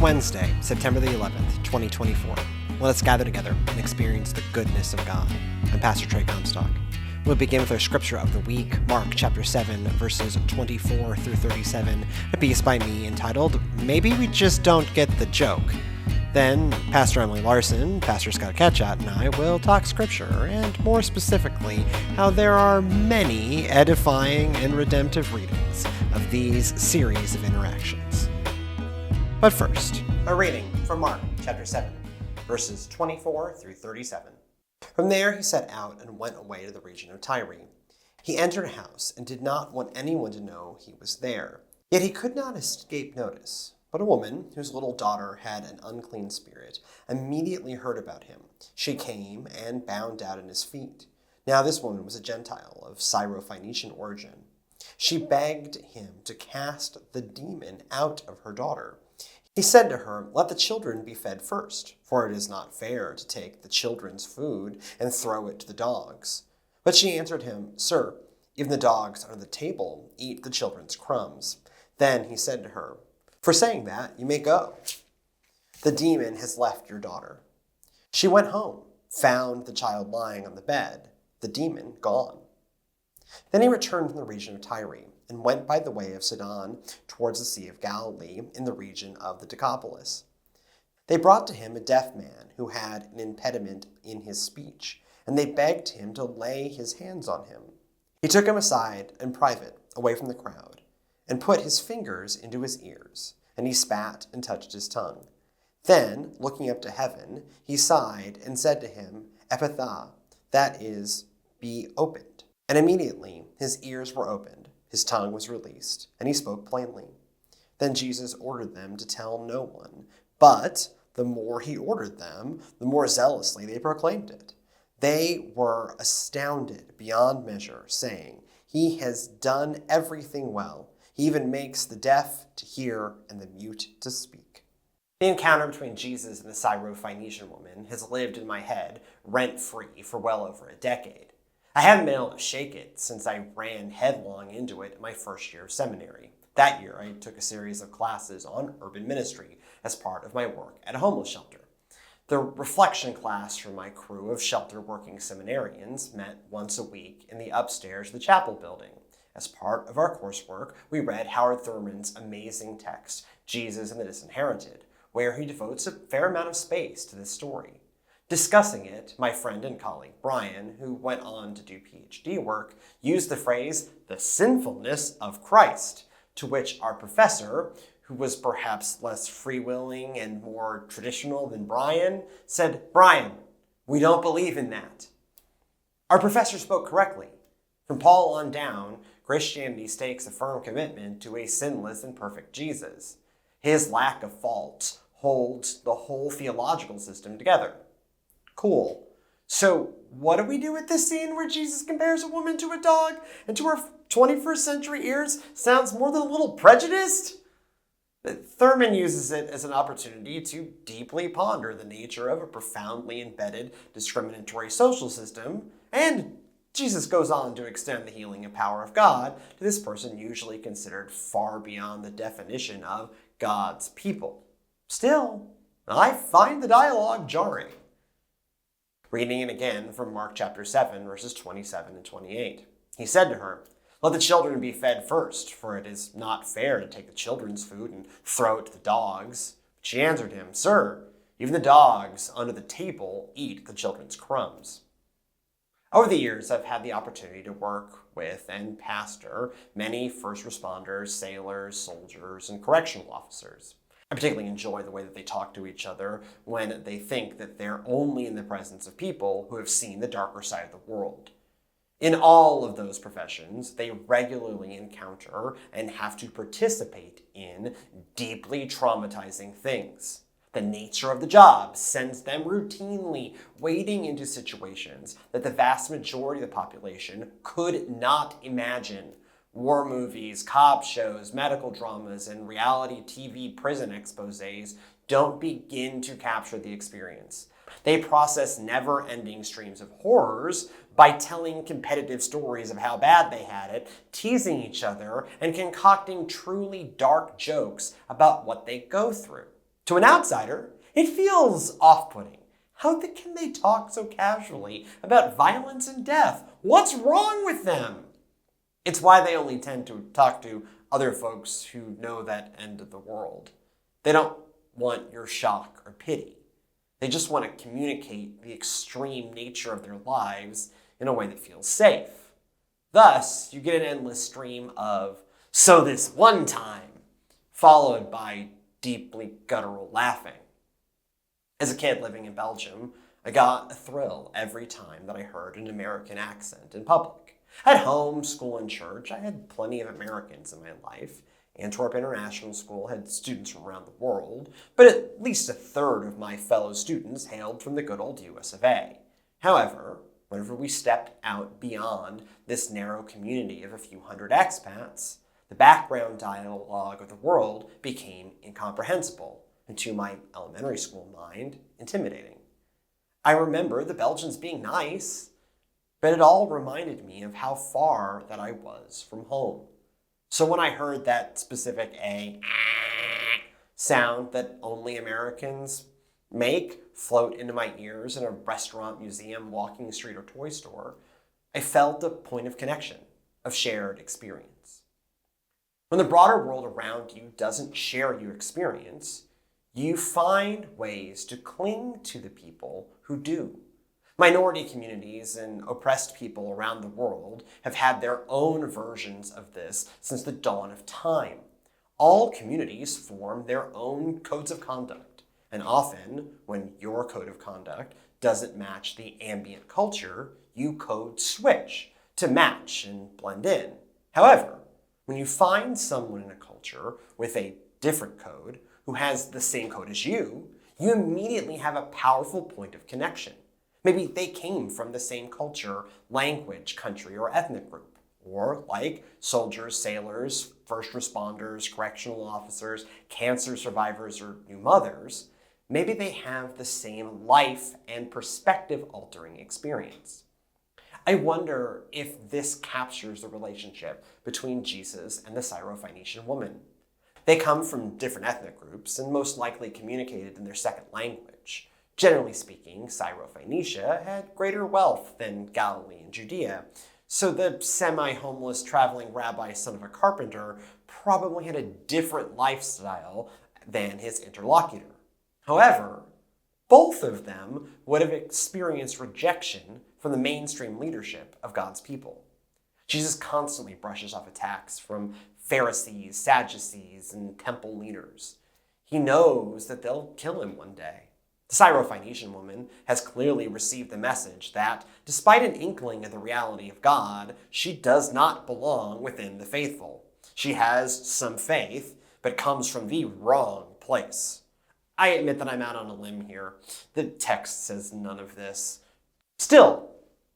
Wednesday, September the 11th, 2024. Let us gather together and experience the goodness of God. I'm Pastor Trey Comstock. We'll begin with our scripture of the week, Mark chapter 7, verses 24 through 37, a piece by me entitled, Maybe We Just Don't Get the Joke. Then, Pastor Emily Larson, Pastor Scott Ketchat, and I will talk scripture, and more specifically, how there are many edifying and redemptive readings of these series of interactions. But first, a reading from Mark chapter 7, verses 24 through 37. From there he set out and went away to the region of Tyre. He entered a house and did not want anyone to know he was there. Yet he could not escape notice. But a woman, whose little daughter had an unclean spirit, immediately heard about him. She came and bowed down at his feet. Now this woman was a Gentile of Syrophoenician origin. She begged him to cast the demon out of her daughter. He said to her, Let the children be fed first, for it is not fair to take the children's food and throw it to the dogs. But she answered him, Sir, even the dogs under the table eat the children's crumbs. Then he said to her, For saying that, you may go. The demon has left your daughter. She went home, found the child lying on the bed, the demon gone. Then he returned from the region of Tyre and went by the way of Sidon towards the Sea of Galilee in the region of the Decapolis. They brought to him a deaf man who had an impediment in his speech, and they begged him to lay his hands on him. He took him aside in private, away from the crowd, and put his fingers into his ears, and he spat and touched his tongue. Then, looking up to heaven, he sighed and said to him, Ephphatha, that is, be opened. And immediately his ears were opened, his tongue was released, and he spoke plainly. Then Jesus ordered them to tell no one, but the more he ordered them, the more zealously they proclaimed it. They were astounded beyond measure, saying, He has done everything well. He even makes the deaf to hear and the mute to speak. The encounter between Jesus and the Syrophoenician woman has lived in my head rent-free for well over a decade. I haven't been able to shake it since I ran headlong into it in my first year of seminary. That year, I took a series of classes on urban ministry as part of my work at a homeless shelter. The reflection class for my crew of shelter-working seminarians met once a week in the upstairs of the chapel building. As part of our coursework, we read Howard Thurman's amazing text, Jesus and the Disinherited, where he devotes a fair amount of space to this story. Discussing it, my friend and colleague Brian, who went on to do PhD work, used the phrase, the sinfulness of Christ, to which our professor, who was perhaps less free-willing and more traditional than Brian, said, Brian, we don't believe in that. Our professor spoke correctly. From Paul on down, Christianity stakes a firm commitment to a sinless and perfect Jesus. His lack of fault holds the whole theological system together. Cool. So what do we do with this scene where Jesus compares a woman to a dog and to our 21st century ears sounds more than a little prejudiced? Thurman uses it as an opportunity to deeply ponder the nature of a profoundly embedded discriminatory social system, and Jesus goes on to extend the healing and power of God to this person usually considered far beyond the definition of God's people. Still, I find the dialogue jarring. Reading it again from Mark chapter 7, verses 27 and 28. He said to her, Let the children be fed first, for it is not fair to take the children's food and throw it to the dogs. But she answered him, Sir, even the dogs under the table eat the children's crumbs. Over the years, I've had the opportunity to work with and pastor many first responders, sailors, soldiers, and correctional officers. I particularly enjoy the way that they talk to each other when they think that they're only in the presence of people who have seen the darker side of the world. In all of those professions, they regularly encounter and have to participate in deeply traumatizing things. The nature of the job sends them routinely wading into situations that the vast majority of the population could not imagine. War movies, cop shows, medical dramas, and reality TV prison exposés don't begin to capture the experience. They process never-ending streams of horrors by telling competitive stories of how bad they had it, teasing each other, and concocting truly dark jokes about what they go through. To an outsider, it feels off-putting. Can they talk so casually about violence and death? What's wrong with them? It's why they only tend to talk to other folks who know that end of the world. They don't want your shock or pity. They just want to communicate the extreme nature of their lives in a way that feels safe. Thus, you get an endless stream of, "so this one time," followed by deeply guttural laughing. As a kid living in Belgium, I got a thrill every time that I heard an American accent in public. At home, school, and church, I had plenty of Americans in my life. Antwerp International School had students from around the world, but at least a third of my fellow students hailed from the good old US of A. However, whenever we stepped out beyond this narrow community of a few hundred expats, the background dialogue of the world became incomprehensible, and to my elementary school mind, intimidating. I remember the Belgians being nice, but it all reminded me of how far that I was from home. So when I heard that specific sound that only Americans make float into my ears in a restaurant, museum, walking street, or toy store, I felt a point of connection, of shared experience. When the broader world around you doesn't share your experience, you find ways to cling to the people who do. Minority communities and oppressed people around the world have had their own versions of this since the dawn of time. All communities form their own codes of conduct, and often, when your code of conduct doesn't match the ambient culture, you code switch to match and blend in. However, when you find someone in a culture with a different code who has the same code as you immediately have a powerful point of connection. Maybe they came from the same culture, language, country, or ethnic group. Or like soldiers, sailors, first responders, correctional officers, cancer survivors, or new mothers, maybe they have the same life and perspective-altering experience. I wonder if this captures the relationship between Jesus and the Syrophoenician woman. They come from different ethnic groups and most likely communicated in their second language. Generally speaking, Syrophoenicia had greater wealth than Galilee and Judea, so the semi-homeless traveling rabbi son of a carpenter probably had a different lifestyle than his interlocutor. However, both of them would have experienced rejection from the mainstream leadership of God's people. Jesus constantly brushes off attacks from Pharisees, Sadducees, and temple leaders. He knows that they'll kill him one day. The Syrophoenician woman has clearly received the message that, despite an inkling of the reality of God, she does not belong within the faithful. She has some faith, but comes from the wrong place. I admit that I'm out on a limb here. The text says none of this. Still,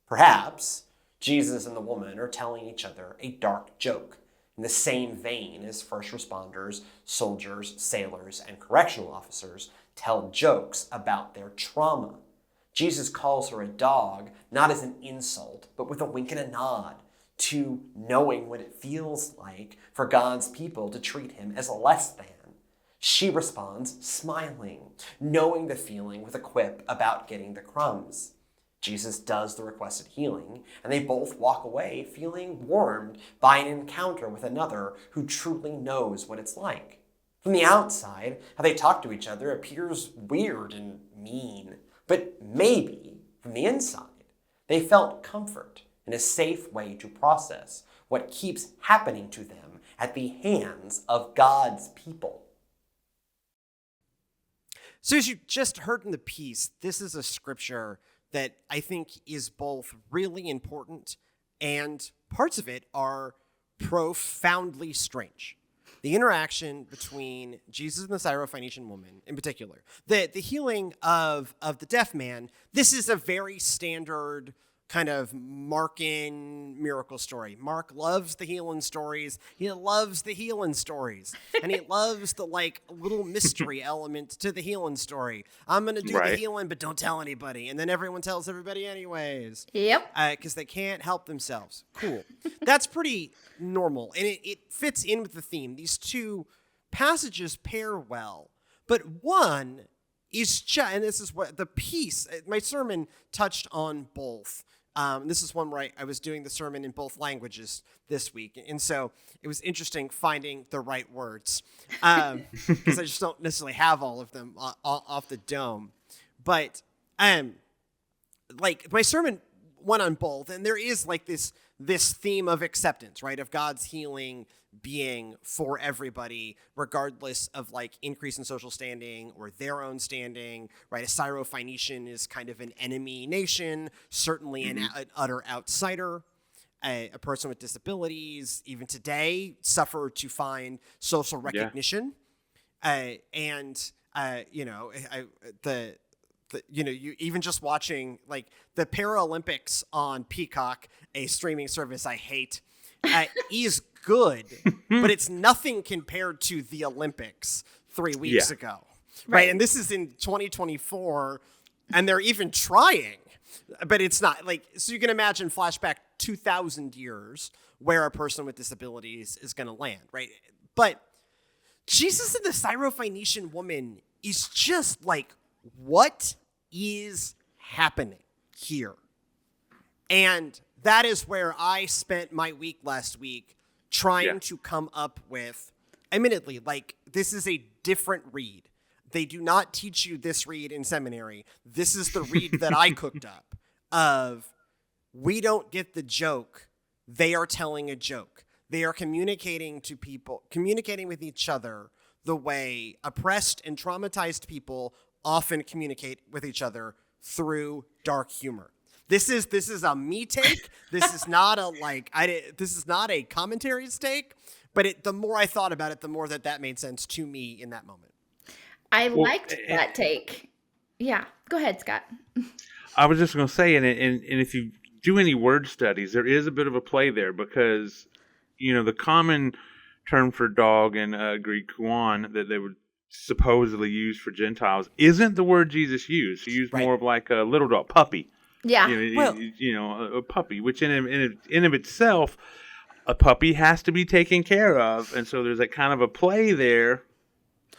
perhaps, Jesus and the woman are telling each other a dark joke, in the same vein as first responders, soldiers, sailors, and correctional officers tell jokes about their trauma. Jesus calls her a dog, not as an insult, but with a wink and a nod to knowing what it feels like for God's people to treat him as less than. She responds smiling, knowing the feeling with a quip about getting the crumbs. Jesus does the requested healing, and they both walk away feeling warmed by an encounter with another who truly knows what it's like. From the outside, how they talk to each other appears weird and mean, but maybe from the inside, they felt comfort and a safe way to process what keeps happening to them at the hands of God's people. So as you just heard in the piece, this is a scripture that I think is both really important and parts of it are profoundly strange. The interaction between Jesus and the Syrophoenician woman in particular, the healing of the deaf man, this is a very standard kind of Markan miracle story. Mark loves the healing stories. He loves the healing stories. And he loves the little mystery element to the healing story. I'm going to do the healing, but don't tell anybody. And then everyone tells everybody anyways. Yep. Because they can't help themselves. Cool. That's pretty normal. And it fits in with the theme. These two passages pair well. But one is just, and this is what the piece, my sermon touched on both. This is one where I was doing the sermon in both languages this week. And so it was interesting finding the right words because I just don't necessarily have all of them off the dome. But like my sermon went on both, and there is like this theme of acceptance, right? Of God's healing being for everybody, regardless of like increase in social standing or their own standing, right? A Syrophoenician is kind of an enemy nation, certainly an utter outsider. A person with disabilities, even today, suffer to find social recognition. You even just watching like the Paralympics on Peacock, a streaming service I hate, is good, but it's nothing compared to the Olympics 3 weeks ago. Right. And this is in 2024, and they're even trying, but it's not like, so you can imagine flashback 2,000 years where a person with disabilities is going to land, right? But Jesus and the Syrophoenician woman is just like, what is happening here? And that is where I spent my week last week trying to come up with, admittedly, like, this is a different read. They do not teach you this read in seminary. This is the read that I cooked up of, we don't get the joke. They are telling a joke. They are communicating to people, communicating with each other the way oppressed and traumatized people often communicate with each other, through dark humor. This is a me take. This is not a this is not a commentary's take, but the more I thought about it, the more that made sense to me in that moment. I liked that take. Yeah, go ahead, Scott. I was just going to say, and if you do any word studies, there is a bit of a play there because, the common term for dog in Greek kuon that they would supposedly use for Gentiles isn't the word Jesus used. He used more of like a little dog, puppy. Yeah. A puppy, which in of itself, a puppy has to be taken care of. And so there's that kind of a play there,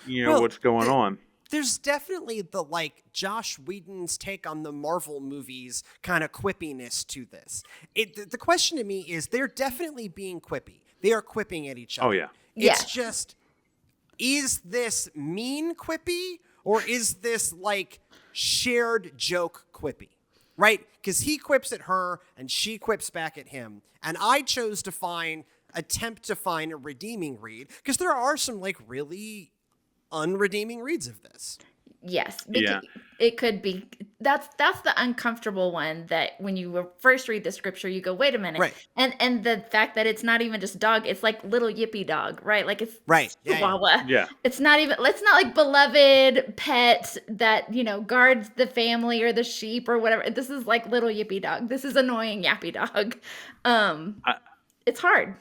what's going on. There's definitely the Josh Whedon's take on the Marvel movies kind of quippiness to this. The question to me is, they're definitely being quippy. They are quipping at each other. Oh, yeah. It's just, is this mean quippy or is this shared joke quippy? Right? Because he quips at her and she quips back at him. And I chose to attempt to find a redeeming read, because there are some really unredeeming reads of this. Yes. It could be. That's the uncomfortable one, that when you first read the scripture, you go, wait a minute. Right. And the fact that it's not even just dog, it's like little yippy dog, right? Like it's Chihuahua. Yeah. It's not like beloved pet that, guards the family or the sheep or whatever. This is like little yippy dog. This is annoying yappy dog. It's hard.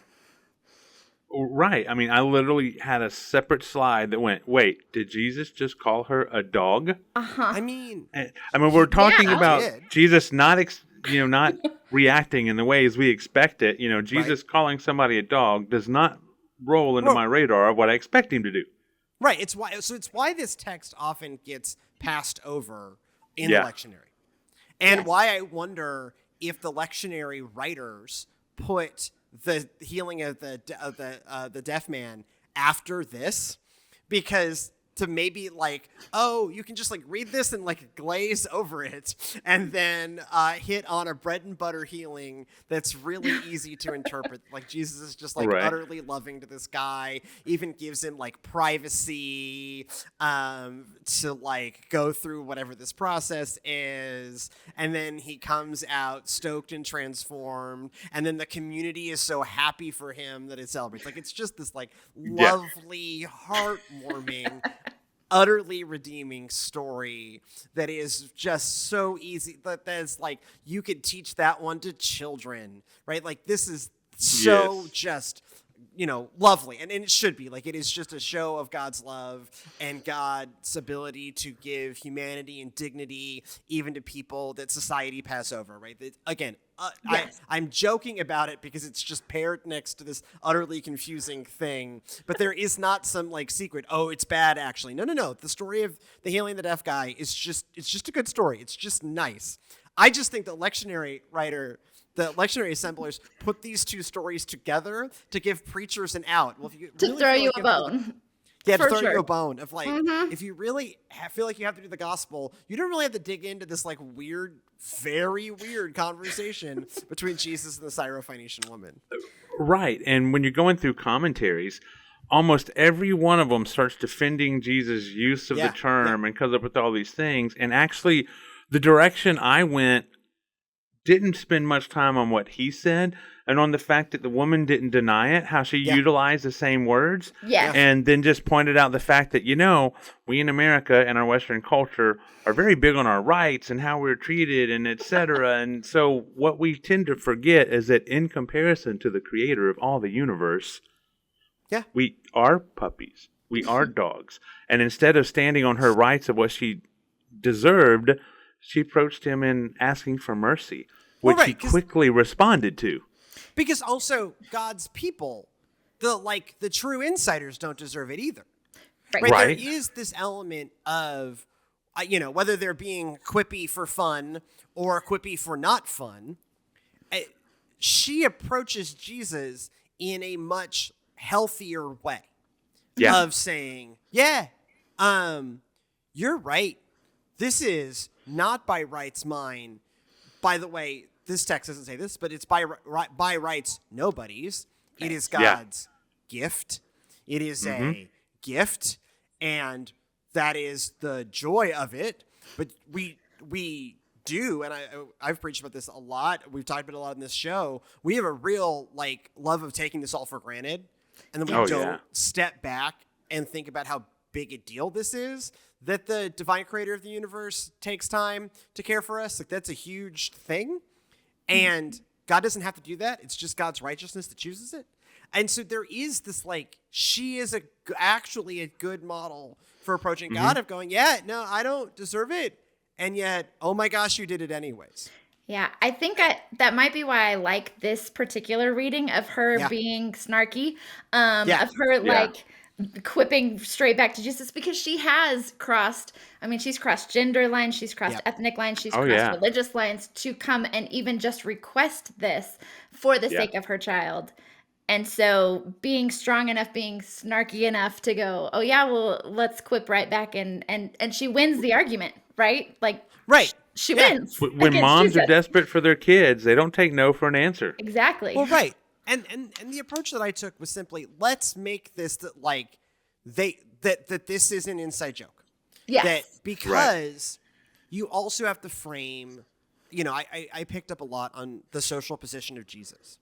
Right. I mean, I literally had a separate slide that went, wait, did Jesus just call her a dog? Uh-huh. I mean, we're talking about did. Jesus not reacting in the ways we expect it. Jesus calling somebody a dog does not roll into my radar of what I expect him to do. Right. It's why this text often gets passed over in the lectionary. And why I wonder if the lectionary writers put the healing of the deaf man after this, because to maybe you can just read this and glaze over it and then hit on a bread and butter healing that's really easy to interpret. Jesus is just utterly loving to this guy, even gives him privacy to go through whatever this process is, and then he comes out stoked and transformed, and then the community is so happy for him that it celebrates. It's just this lovely, heartwarming, utterly redeeming story that is just so easy. That's you could teach that one to children, right? This is so just lovely. And it should be. Like, it is just a show of God's love and God's ability to give humanity and dignity even to people that society pass over, right? Again, Yes. I'm joking about it because it's just paired next to this utterly confusing thing. But there is not some like secret, oh, it's bad actually. No. The story of the healing the deaf guy it's just a good story. It's just nice. I just think the lectionary assemblers put these two stories together to give preachers an out. Well, if you To really throw feel you like a you have to- bone. Yeah, to For throw you sure. a bone of like, if you really feel like you have to do the gospel, you don't really have to dig into this like weird, very weird conversation between Jesus and the Syrophoenician woman. Right. And when you're going through commentaries, almost every one of them starts defending Jesus' use of the term and comes up with all these things. And actually, the direction I went didn't spend much time on what he said and on the fact that the woman didn't deny it, how she utilized the same words. Yes. And then just pointed out the fact that, we in America and our Western culture are very big on our rights and how we're treated and et cetera. And so what we tend to forget is that in comparison to the creator of all the universe, we are puppies. We are dogs. And instead of standing on her rights of what she deserved, she approached him in asking for mercy, which he quickly responded to. Because also God's people, the true insiders don't deserve it either. Right? There is this element of, whether they're being quippy for fun or quippy for not fun, she approaches Jesus in a much healthier way of saying, you're right. This is not by rights mine. By the way, this text doesn't say this, but it's by rights nobody's. It is God's gift. It is a gift, and that is the joy of it. But we do, and I've preached about this a lot. We've talked about it a lot in this show. We have a real love of taking this all for granted, and then we don't step back and think about how big a deal this is. That the divine creator of the universe takes time to care for us. Like, that's a huge thing. And God doesn't have to do that. It's just God's righteousness that chooses it. And so there is this, she is actually a good model for approaching God of going, no, I don't deserve it. And yet, oh my gosh, you did it anyways. Yeah, I think that might be why I like this particular reading of her being snarky, of her quipping straight back to Jesus, because she has she's crossed gender lines, she's crossed ethnic lines, she's crossed religious lines to come and even just request this for the sake of her child. And so being strong enough, being snarky enough to go, oh yeah, well, let's quip right back, and she wins the argument, right? She wins. When moms are desperate for their kids, they don't take no for an answer. Exactly. Well, right. And the approach that I took was simply, let's make this that this is an inside joke. Yes. That because you also have to frame, I picked up a lot on the social position of Jesus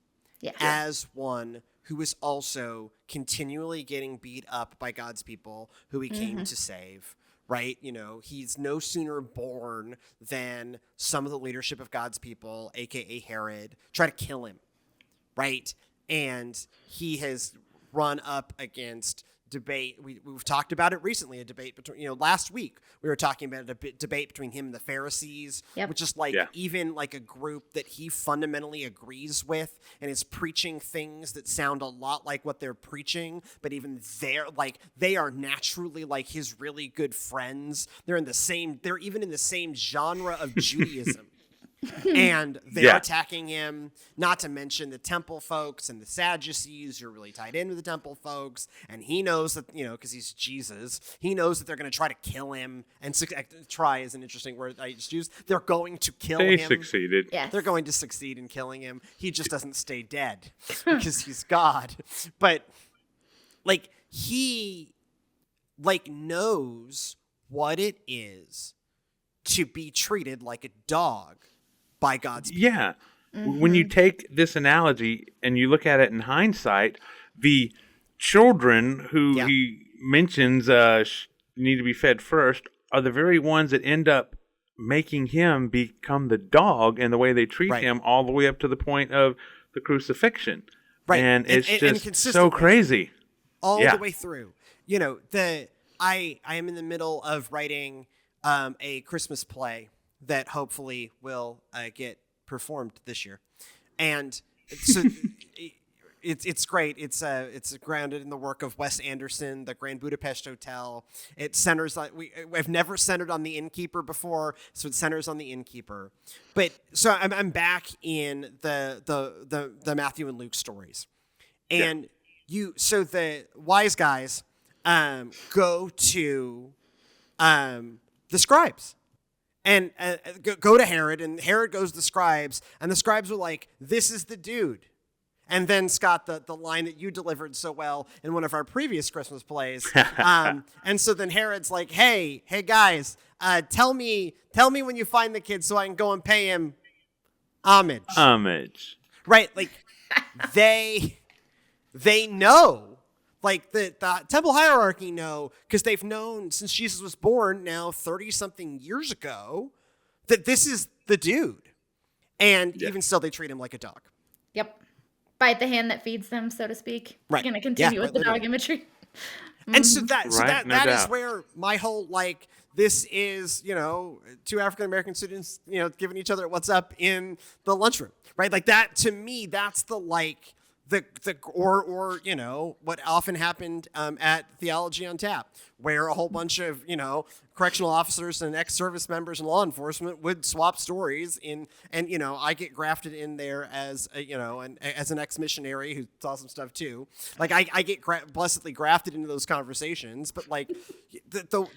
as one who is also continually getting beat up by God's people who he came to save. Right? He's no sooner born than some of the leadership of God's people, aka Herod, try to kill him. Right? And he has run up against debate. We've talked about it recently, a debate between, last week we were talking about a debate between him and the Pharisees, which is even a group that he fundamentally agrees with and is preaching things that sound a lot like what they're preaching, but even they are naturally his really good friends. They're even in the same genre of Judaism. And they're attacking him, not to mention the temple folks and the Sadducees who are really tied in with the temple folks. And he knows that, because he's Jesus, he knows that they're going to try to kill him. And try is an interesting word I just used. They're going to kill him. They succeeded. Yes. They're going to succeed in killing him. He just doesn't stay dead because he's God. But he knows what it is to be treated like a dog by God's people. Yeah. When you take this analogy and you look at it in hindsight, the children who he mentions need to be fed first are the very ones that end up making him become the dog and the way they treat him all the way up to the point of the crucifixion. Right. And it's and just so crazy. All the way through. You know, I am in the middle of writing a Christmas play that hopefully will get performed this year. And so it's great. It's grounded in the work of Wes Anderson, the Grand Budapest Hotel. It centers on I've never centered on the innkeeper before, so it centers on the innkeeper. But so I'm back in the Matthew and Luke stories, and so the wise guys go to the scribes. And go to Herod, and Herod goes to the scribes, and the scribes are like, "This is the dude." And then, Scott, the line that you delivered so well in one of our previous Christmas plays. And so then Herod's like, hey guys, tell me when you find the kid so I can go and pay him homage. Right, like they know. Like the temple hierarchy know, because they've known since Jesus was born now 30-something years ago that this is the dude. And even still, they treat him like a dog. Yep. Bite the hand that feeds them, so to speak. Right. We're going to continue with the dog imagery. And so that is doubt. where my whole, like, this is, you know, two African-American students, you know, giving each other what's up in the lunchroom, right? Like that, to me, that's the, like, or you know what often happened at Theology on Tap, where a whole bunch of, you know, correctional officers and ex-service members and law enforcement would swap stories and you know, I get grafted in there as a, you know, as an ex-missionary who saw some stuff too. Like I get blessedly grafted into those conversations, but like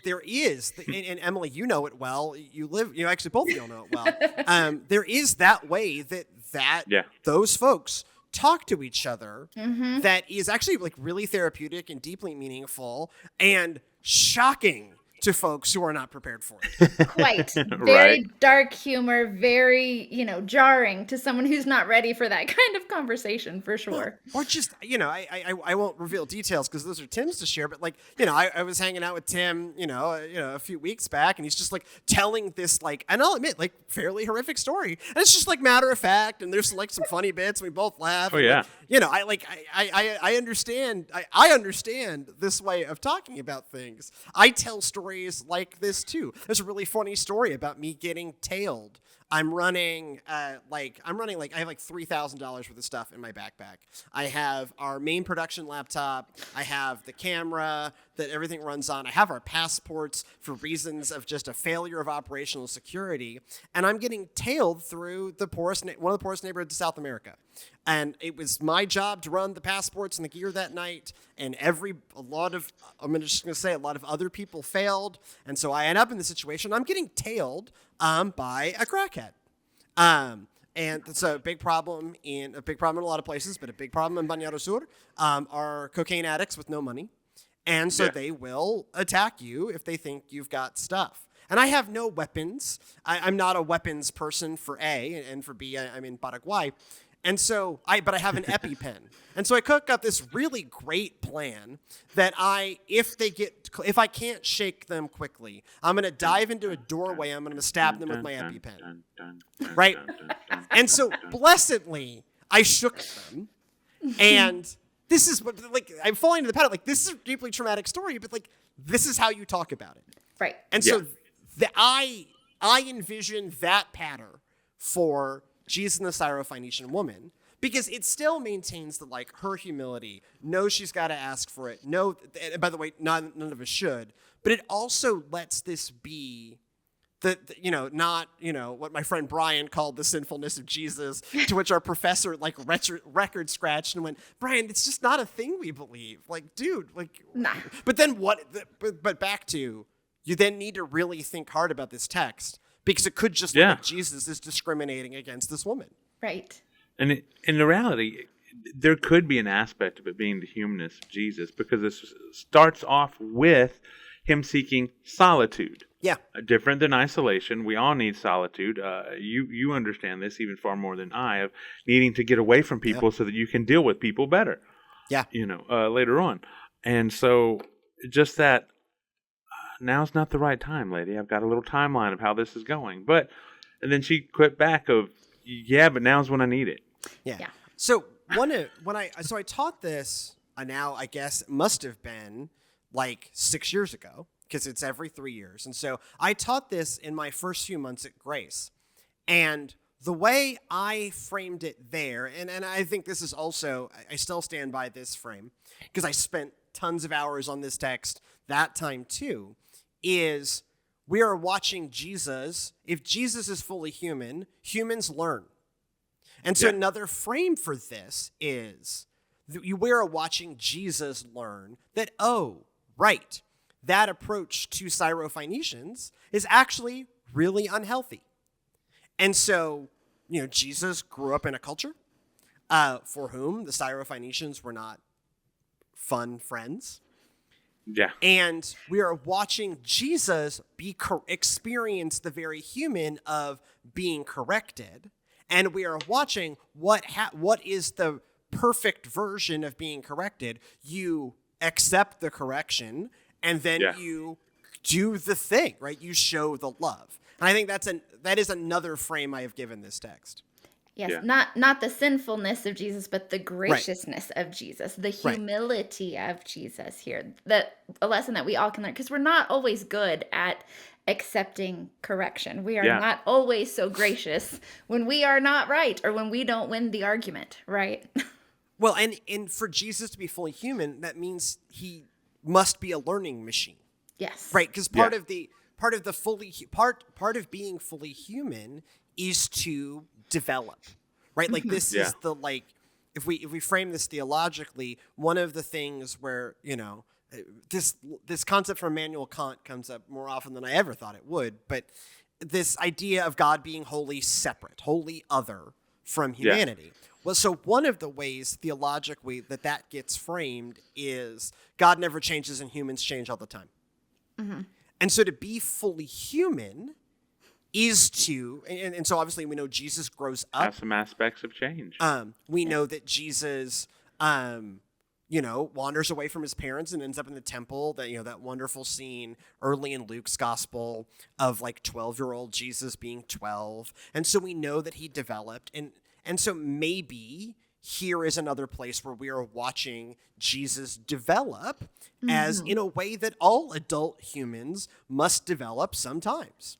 there is, and Emily, you know it well. You actually both of you know it well. There is that way that those folks talk to each other that is actually like really therapeutic and deeply meaningful and shocking to folks who are not prepared for it. Quite. Very dark humor, very, you know, jarring to someone who's not ready for that kind of conversation, for sure. Or just, you know, I won't reveal details because those are Tim's to share, but like, you know, I was hanging out with Tim, you know, a few weeks back, and he's just like telling this, like, and I'll admit, like, fairly horrific story. And it's just like matter of fact, and there's like some funny bits, and we both laugh. Oh, yeah. Like, you know, I understand. I understand this way of talking about things. I tell stories like this too. There's a really funny story about me getting tailed. I have like $3,000 worth of stuff in my backpack. I have our main production laptop. I have the camera that everything runs on. I have our passports for reasons of just a failure of operational security. And I'm getting tailed through one of the poorest neighborhoods of South America. And it was my job to run the passports and the gear that night. And a lot of other people failed. And so I end up in the situation. I'm getting tailed by a crackhead. And it's a big problem in a lot of places, but a big problem in Banhado Sur are cocaine addicts with no money. And so they will attack you if they think you've got stuff. And I have no weapons. I'm not a weapons person for A, and for B, I'm in Paraguay. And so but I have an EpiPen. And so I cook up this really great plan that if I can't shake them quickly, I'm going to dive into a doorway. I'm going to stab them with my EpiPen. Right? And so blessedly, I shook them. And this is what, like, I'm falling into the pattern. Like, this is a deeply traumatic story, but like, this is how you talk about it. Right. And so I envision that pattern for Jesus and the Syrophoenician woman, because it still maintains that, like, her humility, knows she's got to ask for it. No, by the way, none of us should, but it also lets this be not what my friend Brian called the sinfulness of Jesus, to which our professor like record scratched and went, Brian, it's just not a thing we believe. Like, dude, like, nah. But then but back to, you then need to really think hard about this text, because it could just look like Jesus is discriminating against this woman. Right. And in the reality, there could be an aspect of it being the humanness of Jesus, because this starts off with him seeking solitude. Yeah. Different than isolation. We all need solitude. You understand this even far more than I, of needing to get away from people so that you can deal with people better. Yeah. Later on. And so just that, now's not the right time, lady. I've got a little timeline of how this is going. And then she quit back of, but now's when I need it. Yeah. So I taught this now, I guess it must have been like 6 years ago, because it's every 3 years. And so I taught this in my first few months at Grace. And the way I framed it there, and I think this is also, I still stand by this frame, because I spent tons of hours on this text that time too, is we are watching Jesus. If Jesus is fully human, humans learn. And so another frame for this is we are watching Jesus learn that, oh, right, that approach to Syrophoenicians is actually really unhealthy. And so, Jesus grew up in a culture for whom the Syrophoenicians were not fun friends. Yeah. And we are watching Jesus experience the very human of being corrected. And we are watching what is the perfect version of being corrected. You accept the correction, and then you do the thing, right? You show the love. And I think that is another frame I have given this text. Yes, not the sinfulness of Jesus, but the graciousness of Jesus, the humility of Jesus here. A lesson that we all can learn, because we're not always good at accepting correction. We are not always so gracious when we are not right or when we don't win the argument, right? Well, and for Jesus to be fully human, that means he must be a learning machine. Yes. Right, because part of being fully human is to develop, right? Like this is the, like, if we frame this theologically, one of the things where, this concept from Immanuel Kant comes up more often than I ever thought it would, but this idea of God being wholly separate, wholly other from humanity. Well, so one of the ways theologically that gets framed is God never changes and humans change all the time. Mm-hmm. And so to be fully human is to, and so obviously we know Jesus grows up. Have some aspects of change. We know that Jesus, wanders away from his parents and ends up in the temple. That wonderful scene early in Luke's gospel of like 12-year-old Jesus being 12. And so we know that he developed. And so maybe here is another place where we are watching Jesus develop as in a way that all adult humans must develop sometimes.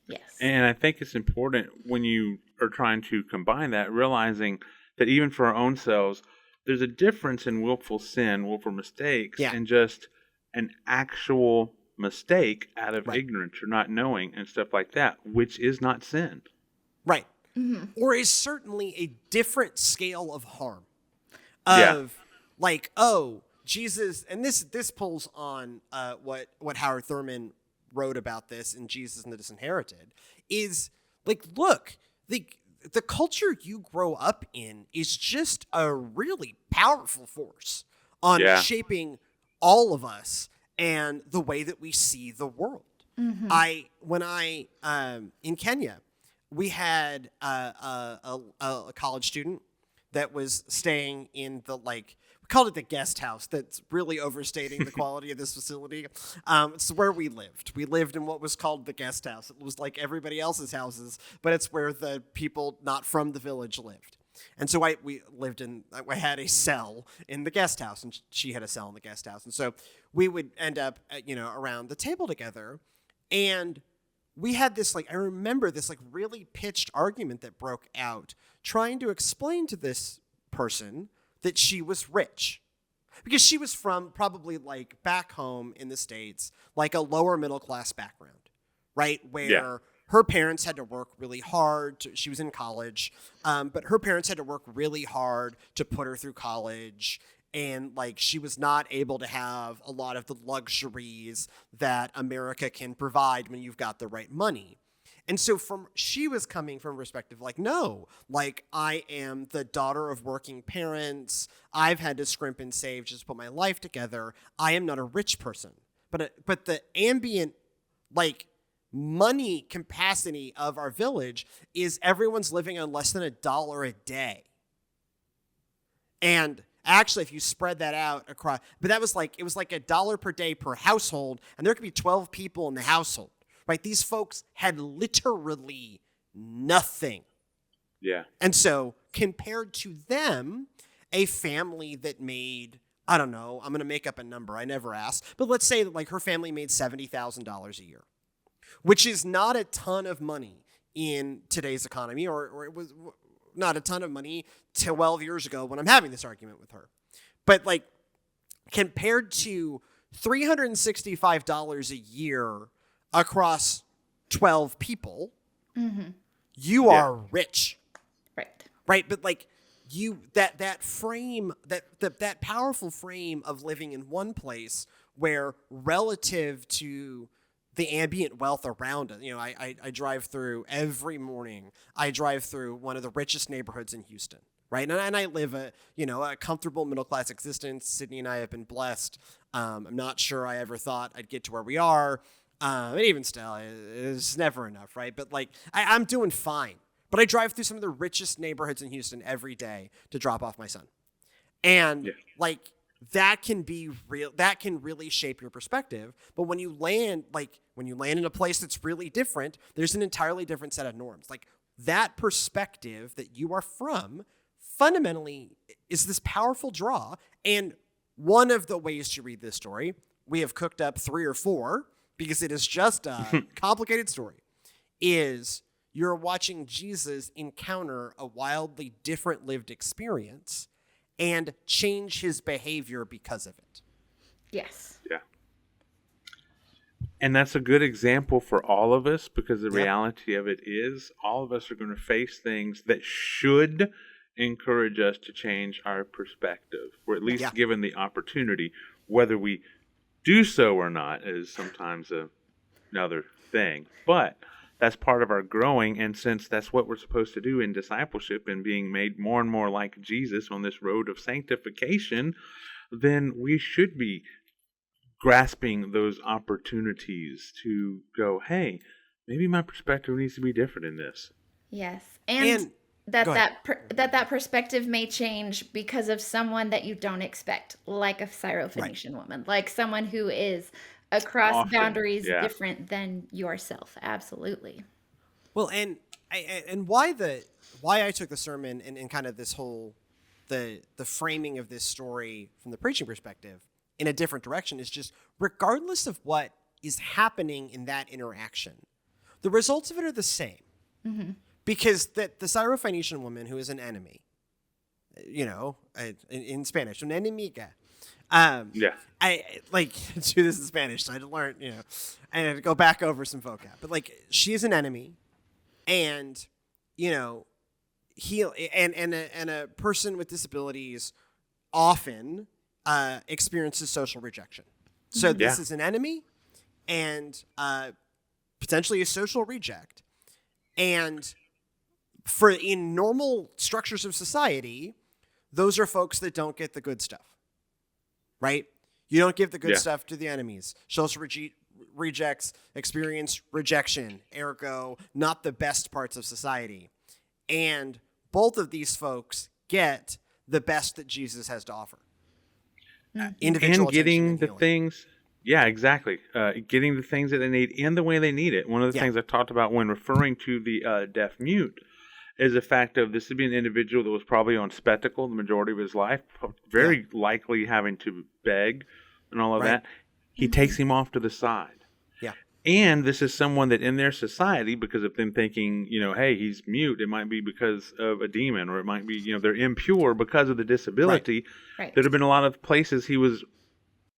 Yes. And I think it's important when you are trying to combine that, realizing that even for our own selves, there's a difference in willful sin, willful mistakes, and just an actual mistake out of ignorance or not knowing and stuff like that, which is not sin. Right. Mm-hmm. Or is certainly a different scale of harm. Like, oh, Jesus, and this pulls on what Howard Thurman wrote about this in Jesus and the Disinherited, is like, look, the culture you grow up in is just a really powerful force on shaping all of us and the way that we see the world. Mm-hmm. When I in Kenya, we had a college student that was staying in the, like, we called it the guest house. That's really overstating the quality of this facility. It's where we lived. We lived in what was called the guest house. It was like everybody else's houses, but it's where the people not from the village lived. And so I had a cell in the guest house, and she had a cell in the guest house. And so we would end up, around the table together, and we had this, like, I remember this, like, really pitched argument that broke out trying to explain to this person that she was rich. Because she was from probably, like, back home in the States, like a lower middle class background, right? Where her parents had to work really hard. She was in college, but her parents had to work really hard to put her through college. And, like, she was not able to have a lot of the luxuries that America can provide when you've got the right money. And so she was coming from a perspective like, no, like, I am the daughter of working parents. I've had to scrimp and save just to put my life together. I am not a rich person. But the ambient, like, money capacity of our village is everyone's living on less than $1 a day. And actually, if you spread that out across, but it was like $1 per day per household, and there could be 12 people in the household, right? These folks had literally nothing. Yeah. And so compared to them, a family that made, I don't know, I'm going to make up a number. I never asked. But let's say that like her family made $70,000 a year, which is not a ton of money in today's economy, or it was not a ton of money 12 years ago when I'm having this argument with her. But like compared to $365 a year across 12 people, you are rich. Right. But like that frame, that powerful frame of living in one place where relative to the ambient wealth around it, I drive through every morning. I drive through one of the richest neighborhoods in Houston. Right. And I live a comfortable middle class existence. Sydney and I have been blessed. I'm not sure I ever thought I'd get to where we are. And even still, it's never enough. Right. But like I'm doing fine. But I drive through some of the richest neighborhoods in Houston every day to drop off my son. And like that can be real. That can really shape your perspective. But when you land in a place that's really different, there's an entirely different set of norms. Like that perspective that you are from fundamentally is this powerful draw. And one of the ways to read this story, we have cooked up 3 or 4 because it is just a complicated story, is you're watching Jesus encounter a wildly different lived experience and change his behavior because of it. Yes. Yeah. And that's a good example for all of us, because the reality of it is all of us are going to face things that should encourage us to change our perspective, or at least given the opportunity. Whether we do so or not is sometimes another thing. But that's part of our growing, and since that's what we're supposed to do in discipleship and being made more and more like Jesus on this road of sanctification, then we should be grasping those opportunities to go, hey, maybe my perspective needs to be different in this. Yes. And that perspective may change because of someone that you don't expect, like a Syrophoenician woman, like someone who is across boundaries different than yourself. Absolutely. Well, and why I took the sermon and kind of this whole the framing of this story from the preaching perspective in a different direction is just regardless of what is happening in that interaction, the results of it are the same. Mm-hmm. Because the Syrophoenician woman, who is an enemy, in Spanish, un enemiga. I like do this in Spanish, so I had to learn, I had to go back over some vocab. But like, she is an enemy, and and a person with disabilities often experiences social rejection. So this is an enemy, and potentially a social reject, and in normal structures of society, those are folks that don't get the good stuff. Right? You don't give the good stuff to the enemies. Social rejects experience rejection, ergo, not the best parts of society. And both of these folks get the best that Jesus has to offer. Individual and getting and the things, exactly. Getting the things that they need in the way they need it. One of the things I talked about when referring to the deaf mute is the fact of this would be an individual that was probably on spectacle the majority of his life, very likely having to beg and all of that. He takes him off to the side. Yeah. And this is someone that in their society, because of them thinking, hey, he's mute, it might be because of a demon, or it might be, they're impure because of the disability. Right. There have been a lot of places he was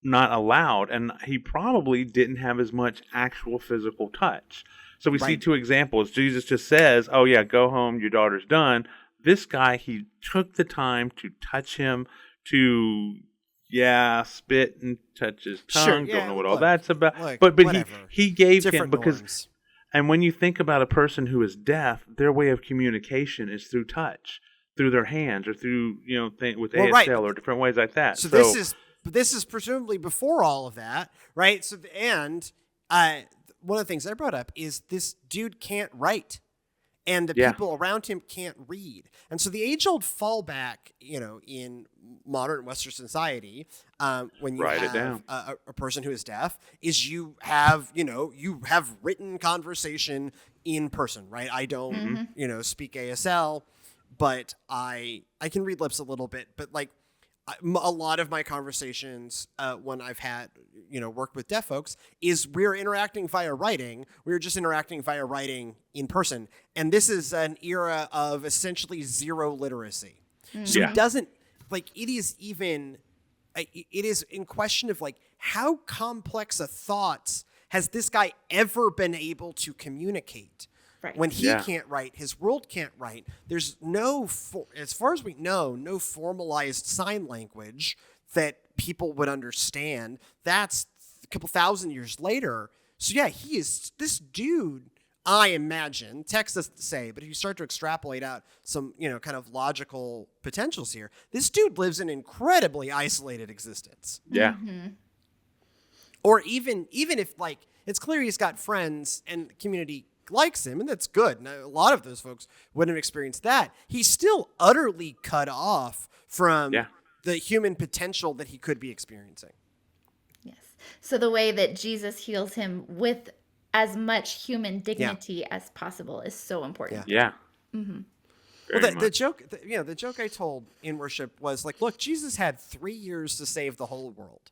not allowed, and he probably didn't have as much actual physical touch. So we see 2 examples. Jesus just says, oh, yeah, go home, your daughter's done. This guy, he took the time to touch him, to, spit and touch his tongue. Don't know what all that's about. But he gave different him, because, norms. And when you think about a person who is deaf, their way of communication is through touch, through their hands, or through, with ASL or different ways like that. So this is presumably before all of that, right? So one of the things I brought up is this dude can't write, and the people around him can't read. And so the age-old fallback, in modern Western society, when you have a person who is deaf, is you have written conversation in person, right? I don't, speak ASL, but I can read lips a little bit. But like a lot of my conversations when I've had, worked with deaf folks is we're interacting via writing. We're just interacting via writing in person. And this is an era of essentially zero literacy. So it doesn't, like, it is in question of like, how complex a thoughts has this guy ever been able to communicate? Right. When he can't write, his world can't write. There's as far as we know, no formalized sign language that people would understand. That's a couple thousand years later. So yeah, he is this dude. I imagine, text doesn't say, but if you start to extrapolate out some, kind of logical potentials here, this dude lives an incredibly isolated existence. Yeah. Or even if like it's clear he's got friends and the community likes him, and that's good. And a lot of those folks wouldn't have experienced that. He's still utterly cut off from the human potential that he could be experiencing. Yes. So the way that Jesus heals him with as much human dignity as possible is so important. Yeah. Well, the joke I told in worship was like, look, Jesus had 3 years to save the whole world.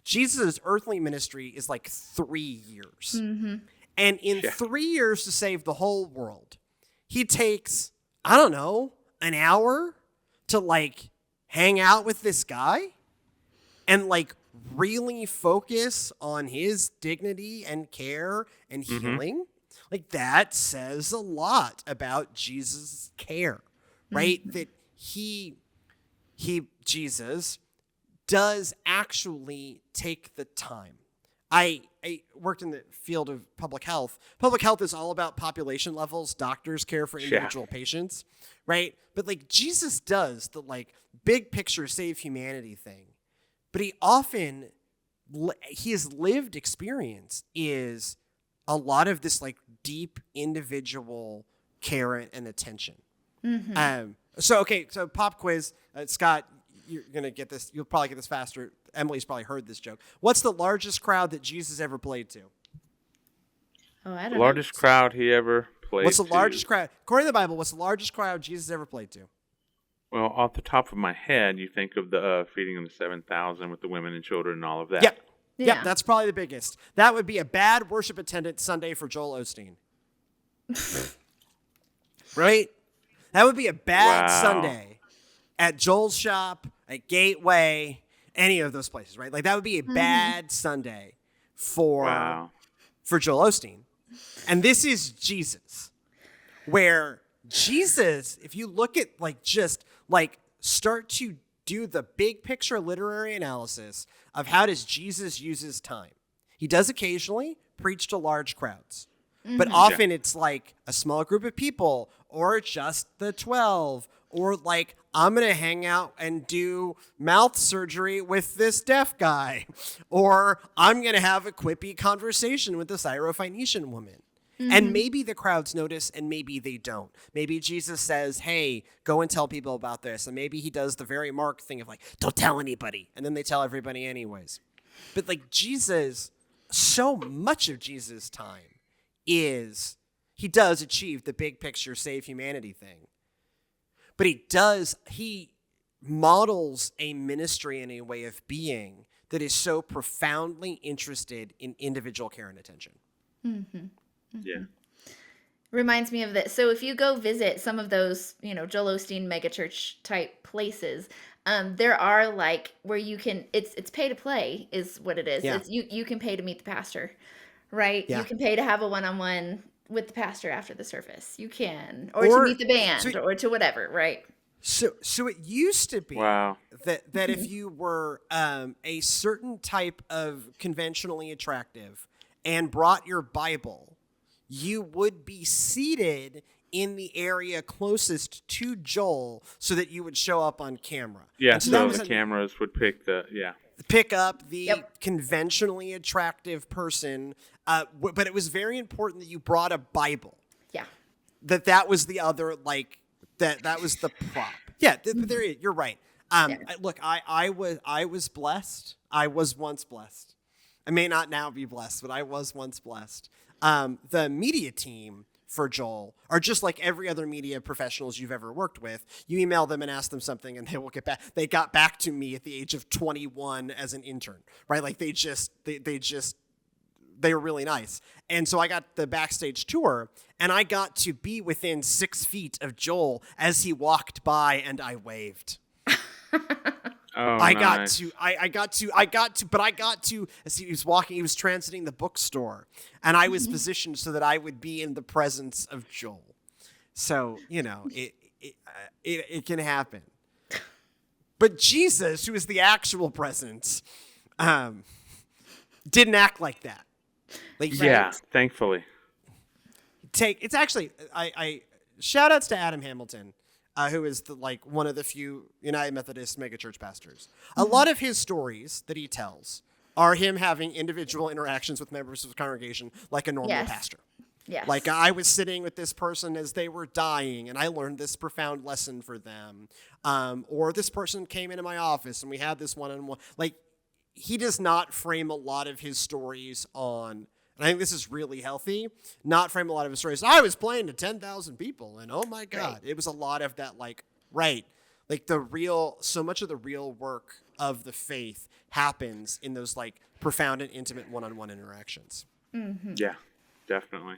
Jesus' earthly ministry is like 3 years. And in 3 years to save the whole world, he takes, I don't know, an hour to like hang out with this guy and like really focus on his dignity and care and healing. Like that says a lot about Jesus' care, right? That Jesus does actually take the time. I worked in the field of public health. Public health is all about population levels. Doctors care for individual patients, right? But like Jesus does the like big picture save humanity thing. But his lived experience is a lot of this like deep individual care and attention. So pop quiz, Scott, you're going to get this. You'll probably get this faster. Emily's probably heard this joke. What's the largest crowd that Jesus ever played to? Oh, I don't The know. largest crowd he ever played What's the to? largest crowd? According to the Bible, what's the largest crowd Jesus ever played to? Well, off the top of my head, you think of the feeding of the 7,000 with the women and children and all of that. Yep, that's probably the biggest. That would be a bad worship attendant Sunday for Joel Osteen. Right? That would be a bad Sunday at Joel's shop, at Gateway, any of those places, right? Like that would be a bad Sunday for Joel Osteen. And this is Jesus, where Jesus, if you look at like just like start to do the big picture literary analysis of how does Jesus use his time. He does occasionally preach to large crowds, but often it's like a small group of people or just the 12 or like I'm going to hang out and do mouth surgery with this deaf guy or I'm going to have a quippy conversation with the Syrophoenician woman. And maybe the crowds notice and maybe they don't. Maybe Jesus says, hey, go and tell people about this. And maybe he does the very Mark thing of like, don't tell anybody. And then they tell everybody anyways. But like Jesus, so much of Jesus' time is he does achieve the big picture save humanity thing. But he models a ministry and a way of being that is so profoundly interested in individual care and attention. Yeah. Reminds me of this. So if you go visit some of those, Joel Osteen megachurch type places, there are like where you can, it's pay to play is what it is. Yeah. It's, you can pay to meet the pastor, right? Yeah. You can pay to have a one-on-one with the pastor after the service. You can, or to meet the band or to whatever, right? So it used to be that if you were a certain type of conventionally attractive and brought your Bible, you would be seated in the area closest to Joel so that you would show up on camera. Yeah, so the cameras would pick up the conventionally attractive person, but it was very important that you brought a Bible. Yeah. That was the other, like, that was the prop. Yeah, there you're right. Look, I was blessed. I was once blessed. I may not now be blessed, but I was once blessed. The media team for Joel are just like every other media professionals you've ever worked with. You email them and ask them something and they will get back. They got back to me at the age of 21 as an intern, right? Like they were really nice. And so I got the backstage tour and I got to be within 6 feet of Joel as he walked by and I waved. I got to, as he was walking, he was transiting the bookstore, and I was positioned so that I would be in the presence of Joel. So, it can happen. But Jesus, who is the actual presence, didn't act like that. Like, yeah, thankfully. It's actually, I shout outs to Adam Hamilton. Who is one of the few United Methodist megachurch pastors. A lot of his stories that he tells are him having individual interactions with members of the congregation like a normal pastor. Yes. Like I was sitting with this person as they were dying and I learned this profound lesson for them. Or this person came into my office and we had this one-on-one. Like he does not frame a lot of his stories on, and I think this is really healthy, not frame a lot of his stories. I was playing to 10,000 people and oh my God, It was a lot of that so much of the real work of the faith happens in those profound and intimate one-on-one interactions. Mm-hmm. Yeah, definitely.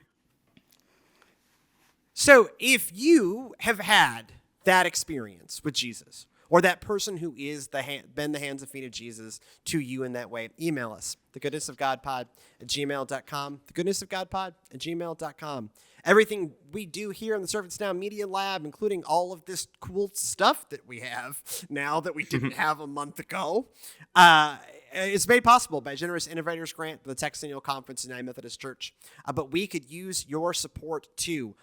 So if you have had that experience with Jesus, or that person who is been the hands and feet of Jesus to you in that way, email us, thegoodnessofgodpod@gmail.com, thegoodnessofgodpod@gmail.com. Everything we do here in the Servants Now Media Lab, including all of this cool stuff that we have now that we didn't have a month ago, is made possible by a generous innovators grant for the Texennial Conference in United Methodist Church. But we could use your support too.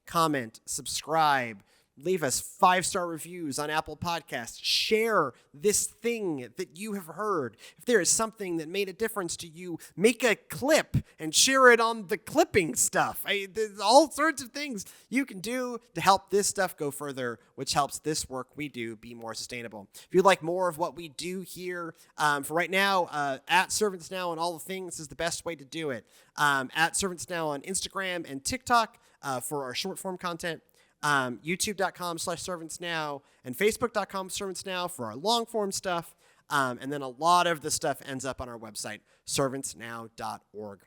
Comment, subscribe, leave us 5-star reviews on Apple Podcasts. Share this thing that you have heard. If there is something that made a difference to you, make a clip and share it on the clipping stuff. There's all sorts of things you can do to help this stuff go further, which helps this work we do be more sustainable. If you'd like more of what we do here, for right now, at Servants Now and all the things is the best way to do it. At Servants Now on Instagram and TikTok for our short form content. YouTube.com/servantsnow and Facebook.com/servantsnow for our long form stuff. And then a lot of the stuff ends up on our website, servantsnow.org.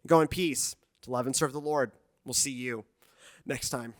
Go in peace to love and serve the Lord. We'll see you next time.